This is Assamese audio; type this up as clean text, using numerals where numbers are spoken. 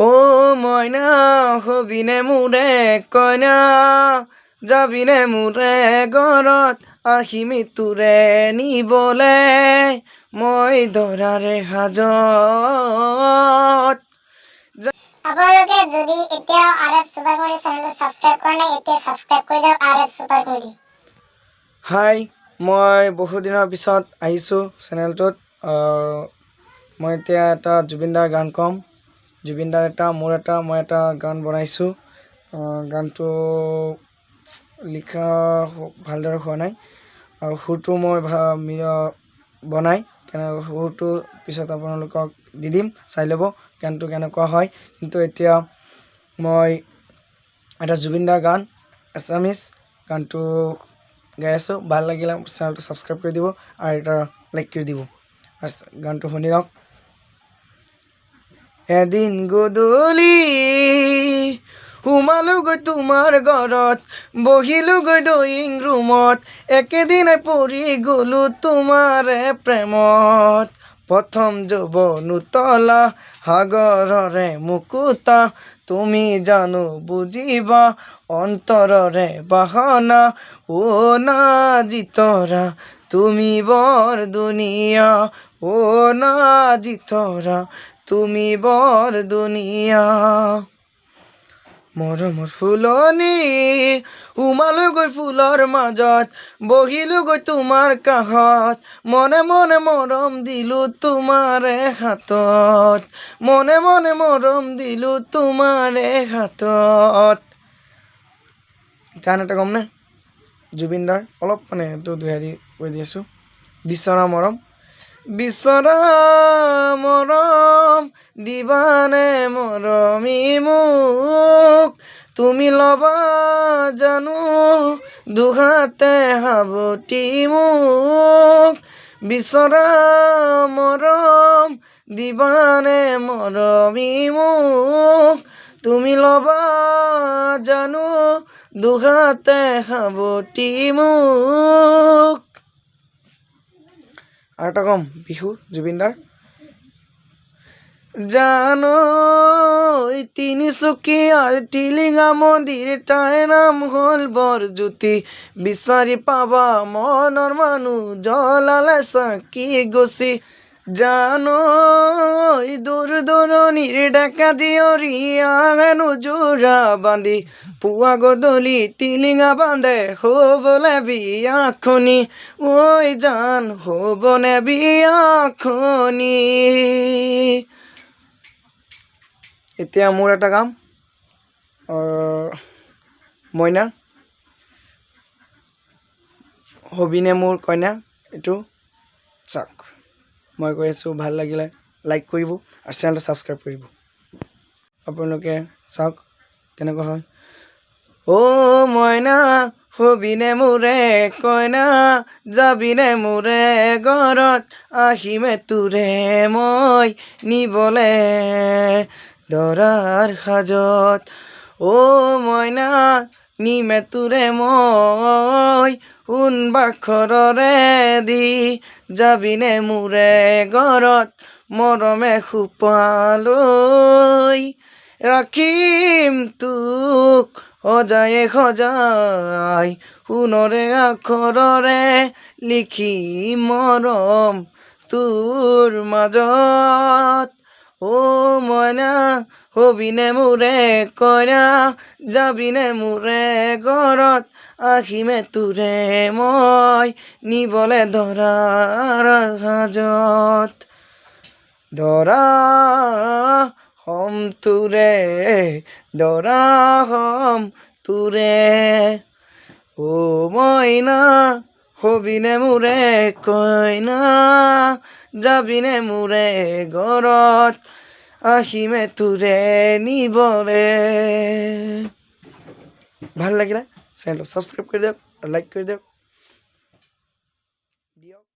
ও ময়না হবিনে মোৰে কইনা যাবিনে মোৰে ঘৰত আহিমি তোৰে নিবলে মই দৰাৰে হাজত। আপোনালোকে যদি এতিয়াও RF সুপাৰ কমেডি চেনেলটো সাবস্ক্ৰাইব কৰা নাই এতিয়া সাবস্ক্ৰাইব কৰি দিয়ক RF সুপাৰ কমেডি। হাই, মই বহু দিনৰ পিছত আহিছোঁ চেনেলটোত। মই এতিয়া এটা জুবিনদাৰ গান ক'ম। জুবিনদাৰ মোৰ মই এটা গান বনাইছোঁ। গানটো লিখা ভালদৰে হোৱা নাই আৰু সুৰটো মই বনাই সুৰটো পিছত আপোনালোকক দি দিম, চাই ল'ব গানটো কেনেকুৱা হয়। কিন্তু এতিয়া মই এটা জুবিনদাৰ গান এছামিছ গানটো গাই আছোঁ। ভাল লাগিলে চেনেলটো ছাবস্ক্ৰাইব কৰি দিব আৰু এটা লাইক কৰি দিব আৰু গানটো শুনি লওক। এদিন গধূলি সোমালোগৈ তোমাৰ ঘৰত, বহিলোগৈ ড্ৰয়িং ৰুমত, একেদিনাই পৰি গ'লো তোমাৰে প্ৰেমত। প্ৰথম যৌৱন উতলা সাগৰৰে মুকুতা, তুমি জানো বুজিবা অন্তৰৰে বাসনা। ও নাজি তৰা তুমি বৰ দুনিয়া, ও নাজি তৰা তুমি বৰ দুনিয়া। মৰমৰ ফুলনি সোমালোগৈ ফুলৰ মাজত, বহিলোগৈ তোমাৰ কাষত, মনে মনে মৰম দিলো তোমাৰে হাতত, মনে মনে মৰম দিলো তোমাৰে হাতত। গান এটা ক'ম নে জুবিনদাৰ অলপ এইটো দুহাৰী কৈ দি আছোঁ। বিচৰা মৰম বিচৰা মৰম দিবানে মৰমি মোক, তুমি ল'বা জানো দুহাতে সাৱটি মোক। বিচৰা মৰম দিবানে মৰমি মোক, তুমি ল'বা জানো দুহাতে সাৱটি মোক। আৰু এটা ক'ম বিহু জুবিনদাৰ। জানো তিনিচুকীয়াৰ টিলিঙা মন্দিৰ তাইৰ নাম হ'ল বৰজ্যোতি, বিচাৰি পাবা মনৰ মানুহ জ্বলালে চাকি গছি। জানো দূৰ দূৰণিৰ ডেকা জীয়ৰী হেনো যোৰা বান্ধি, পুৱা গধূলি টিলিঙা বান্ধে হ'বলে বিয়াখনি, ঐ জান হ'বনে বিয়াখনি। এতিয়া মোৰ এটা গাম মইনা হবিনে মোৰ কইনা। এইটো চাওক মই কৈ আছোঁ, ভাল লাগিলে লাইক কৰিব আৰু চেনেলটো ছাবস্ক্ৰাইব কৰিব। আপোনালোকে চাওক কেনেকুৱা হয়। ও মইনা হবিনে মোৰে কইনা, যাবিনে মোৰে ঘৰত আহিমে তোৰে মই নিবলে দৰাৰ সাজত। ও মইনা নিমে তোৰে মই সোণ বাখৰৰে দি, যাবিনে মোৰে ঘৰত মৰমে খোপালৈ, ৰাখিম তোক সজায়ে সজাই সোণৰে আখৰেৰে লিখিম মৰম তোৰ মাজত। ও মইনা হবিনে মোৰে কইনা, যাবিনে মোৰে ঘৰত আহিমে তোৰে মই নিবলে দৰাৰ সাজত। দৰা হম তোৰে, দৰা হম তোৰে, ও মইনা হবিনে মোৰে কইনা, যাবিনে মোৰে ঘৰত আহিমে তোৰে নিবলে। ভাল লাগিলে চেনেলটো ছাবস্ক্ৰাইব কৰি দিয়ক আৰু লাইক কৰি দিয়ক।